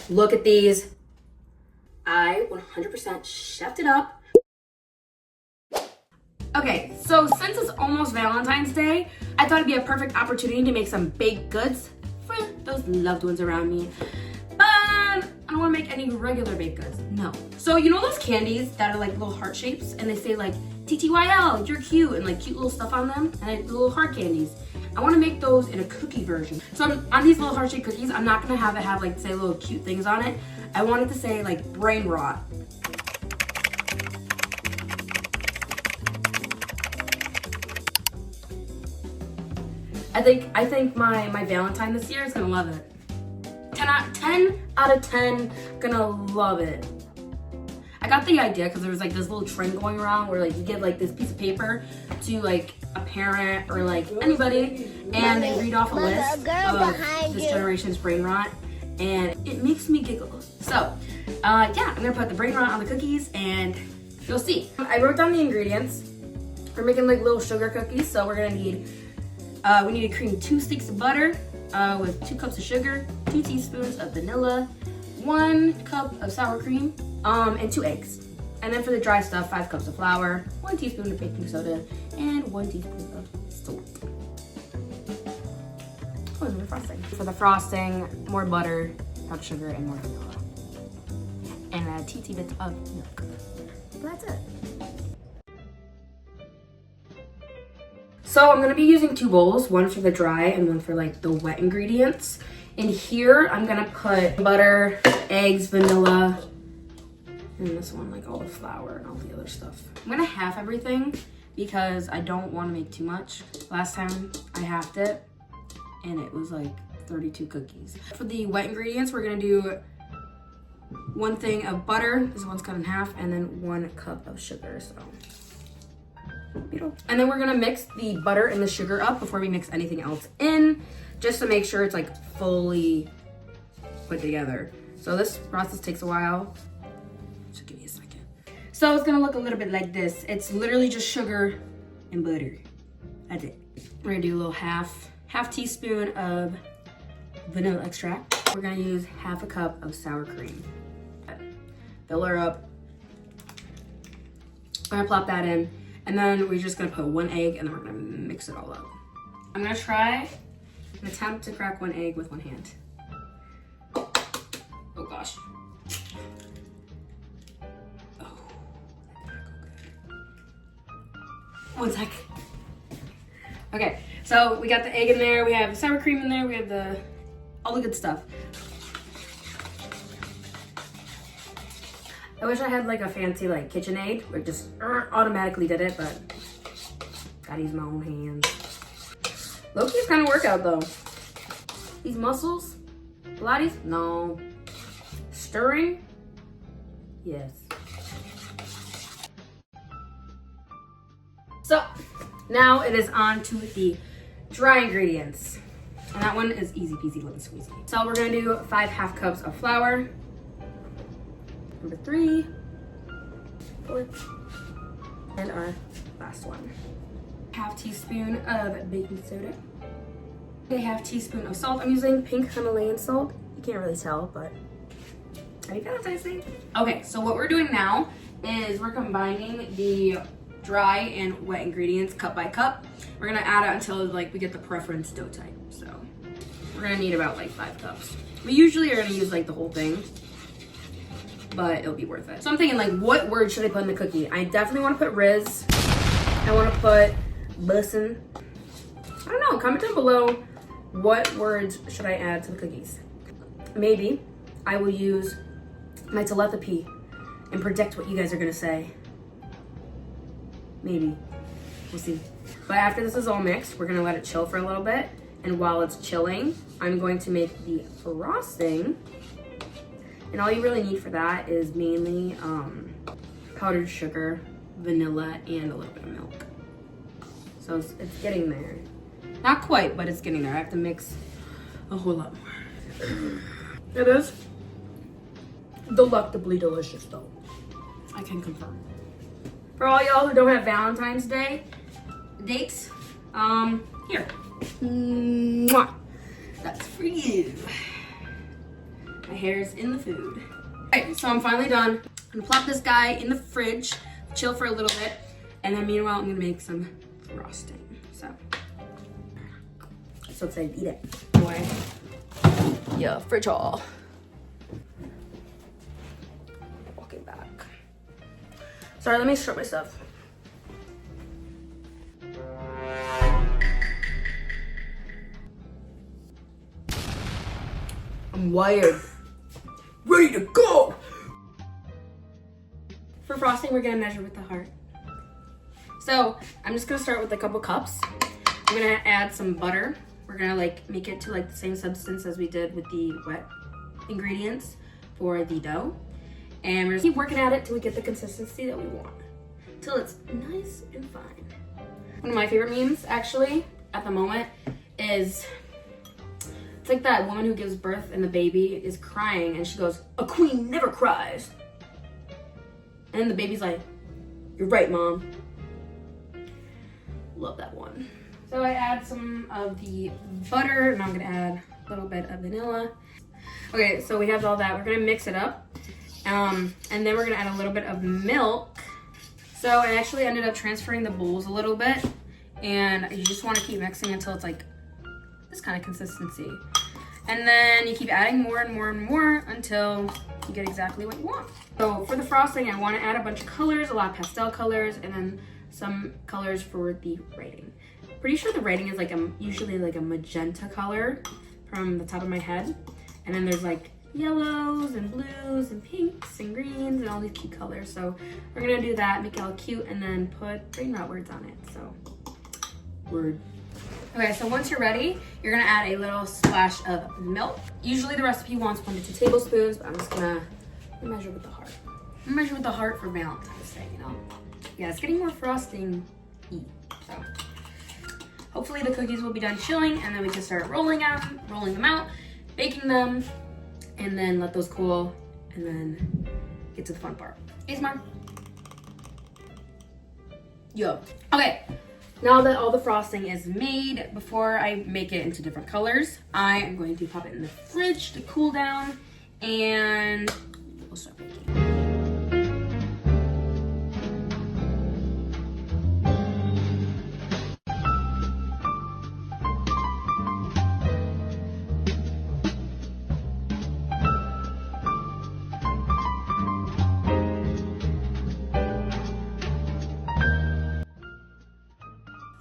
Look at these. I 100% chefed it up. Okay, so since it's almost Valentine's Day, I thought it'd be a perfect opportunity to make some baked goods for those loved ones around me. But I don't want to make any regular baked goods, no. So you know those candies that are like little heart shapes and they say like TTYL, you're cute, and like cute little stuff on them, and like little heart candies. I want to make those in a cookie version. So on these little heart-shaped cookies, I'm not gonna have it have like say little cute things on it. I want it to say like brain rot. I think my Valentine this year is gonna love it. 10 out of 10, gonna love it. I got the idea because there was like this little trend going around where like you give like this piece of paper to like a parent or like anybody, and they read off a list of this generation's brain rot, and it makes me giggle. So yeah, I'm gonna put the brain rot on the cookies and you'll see. I wrote down the ingredients. We're making like little sugar cookies, so we're gonna need we need to cream 2 sticks of butter with 2 cups of sugar, 2 teaspoons of vanilla, 1 cup of sour cream, and 2 eggs. And then for the dry stuff, 5 cups of flour, 1 teaspoon of baking soda, and 1 teaspoon of salt. Oh, and the frosting. For the frosting, more butter, powdered sugar, and more vanilla. And a teensy bit of milk. That's it. So I'm gonna be using 2 bowls, one for the dry and one for like the wet ingredients. In here, I'm gonna put butter, eggs, vanilla, and this one, like all the flour and all the other stuff. I'm gonna half everything because I don't wanna make too much. Last time I halved it and it was like 32 cookies. For the wet ingredients, we're gonna do 1 thing of butter, this one's cut in half, and then 1 cup of sugar, so. And then we're gonna mix the butter and the sugar up before we mix anything else in, just to make sure it's like fully put together. So this process takes a while, so give me a second. So it's gonna look a little bit like this. It's literally just sugar and butter. That's it. We're gonna do a little half teaspoon of vanilla extract. We're gonna use 1/2 cup of sour cream. Fill her up. I'm gonna plop that in. And then we're just gonna put 1 egg and then we're gonna mix it all up. I'm gonna try and attempt to crack 1 egg with 1 hand. Oh gosh. Oh, one sec. Okay, so we got the egg in there, we have sour cream in there, we have all the good stuff. I wish I had like a fancy like KitchenAid where it just automatically did it, but gotta use my own hands. Low-key's kind of workout though. These muscles, Pilates, no. Stirring, yes. So now it is on to the dry ingredients. And that one is easy peasy lemon squeezy. So we're gonna do 5 half cups of flour. Number 3, 4, and our last one. 1/2 teaspoon of baking soda. 1/2 teaspoon of salt. I'm using pink Himalayan salt. You can't really tell, but I got what I say. Okay, so what we're doing now is we're combining the dry and wet ingredients cup by cup. We're gonna add it until like we get the preference dough type. So we're gonna need about like 5 cups. We usually are gonna use like the whole thing, but it'll be worth it. So I'm thinking like, what word should I put in the cookie? I definitely want to put Riz. I want to put bussin'. I don't know, comment down below what words should I add to the cookies. Maybe I will use my telepathy and predict what you guys are gonna say. Maybe, we'll see. But after this is all mixed, we're gonna let it chill for a little bit. And while it's chilling, I'm going to make the frosting. And all you really need for that is mainly powdered sugar, vanilla, and a little bit of milk. So it's getting there. Not quite, but it's getting there. I have to mix a whole lot more. It is delectably delicious though. I can confirm. For all y'all who don't have Valentine's Day dates, here. Mwah. That's for you. My hair's in the food. Alright, so I'm finally done. I'm gonna plop this guy in the fridge, chill for a little bit, and then meanwhile I'm gonna make some frosting. So excited to eat it. Anyway, yeah, fridge haul. Walking back. Sorry, let me strip my stuff. I'm wired. Ready to go! For frosting, we're gonna measure with the heart. So, I'm just gonna start with a couple cups. I'm gonna add some butter. We're gonna like make it to like the same substance as we did with the wet ingredients for the dough. And we're gonna keep working at it till we get the consistency that we want. Till it's nice and fine. One of my favorite memes actually at the moment is, it's like that woman who gives birth and the baby is crying and she goes, "A queen never cries." And then the baby's like, "You're right, Mom." Love that one. So I add some of the butter, and I'm gonna add a little bit of vanilla. Okay, so we have all that. We're gonna mix it up. And then we're gonna add a little bit of milk. So I actually ended up transferring the bowls a little bit, and you just wanna keep mixing until it's like this kind of consistency. And then you keep adding more and more and more until you get exactly what you want. So for the frosting, I wanna add a bunch of colors, a lot of pastel colors, and then some colors for the writing. Pretty sure the writing is like usually like a magenta color from the top of my head. And then there's like yellows and blues and pinks and greens and all these cute colors. So we're gonna do that, make it all cute, and then put brain-rot words on it. So, word. Okay, so once you're ready, you're gonna add a little splash of milk. Usually the recipe wants 1 to 2 tablespoons, but I'm just gonna measure with the heart. Measure with the heart for Valentine's Day, you know? Yeah, it's getting more frosting-y, so. Hopefully the cookies will be done chilling, and then we can start rolling them out, baking them, and then let those cool, and then get to the fun part. ASMR. Yo. Okay, now that all the frosting is made, before I make it into different colors, I am going to pop it in the fridge to cool down, and we'll start baking.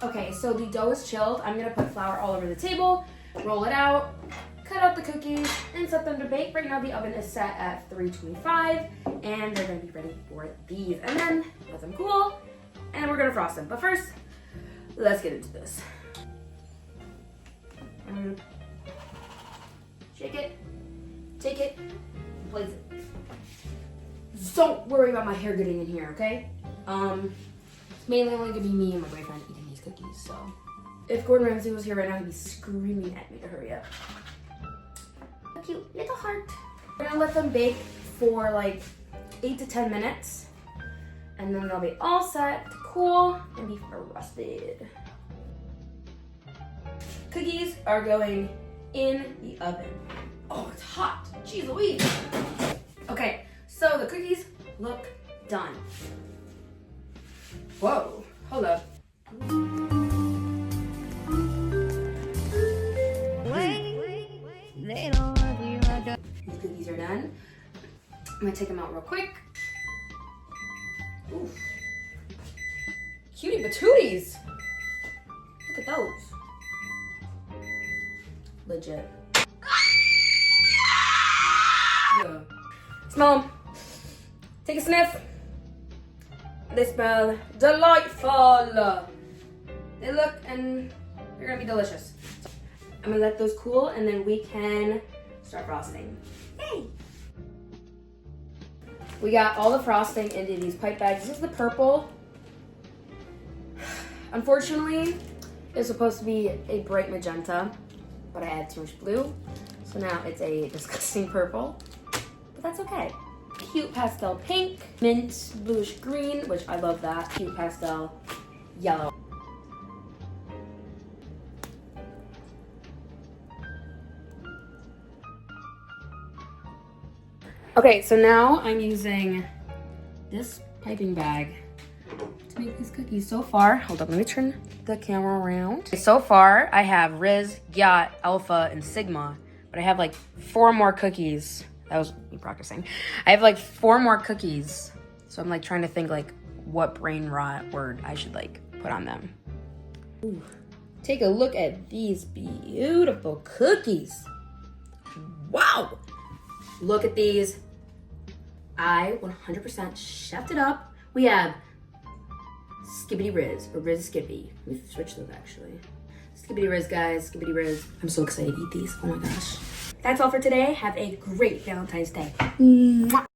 Okay, so the dough is chilled. I'm gonna put flour all over the table, roll it out, cut out the cookies, and set them to bake. Right now the oven is set at 325, and they're gonna be ready for these. And then let them cool, and we're gonna frost them. But first, let's get into this. Shake it, take it, and place it. Don't worry about my hair getting in here, okay? It's mainly only gonna be me and my boyfriend eating these cookies, so. If Gordon Ramsay was here right now, he'd be screaming at me to hurry up. A cute little heart. We're gonna let them bake for like 8 to 10 minutes, and then they'll be all set to cool and be frosted. Cookies are going in the oven. Oh, it's hot. Jeez Louise. Okay, so the cookies look done. Whoa, hold up. These cookies are done. I'm gonna take them out real quick. Oof. Cutie patooties. Look at those. Legit. Yeah. Smell them. Take a sniff. They smell delightful. They look, and they're gonna be delicious. So I'm gonna let those cool, and then we can start frosting. Yay! We got all the frosting into these pipe bags. This is the purple. Unfortunately, it's supposed to be a bright magenta, but I added too much blue. So now it's a disgusting purple, but that's okay. Cute pastel pink, mint bluish green, which I love that. Cute pastel yellow. Okay, so now I'm using this piping bag to make these cookies. So far, hold up, let me turn the camera around. So far, I have Riz, Yacht, Alpha, and Sigma, but I have like 4 more cookies. That was me practicing. I have like 4 more cookies. So I'm like trying to think like what brain rot word I should like put on them. Ooh. Take a look at these beautiful cookies. Wow. Look at these. I 100% chefed it up. We have Skibbity Riz, or Riz Skibbity. We've switched those actually. Skibbity Riz, guys, Skibbity Riz. I'm so excited to eat these, oh my gosh. That's all for today. Have a great Valentine's Day. Mwah.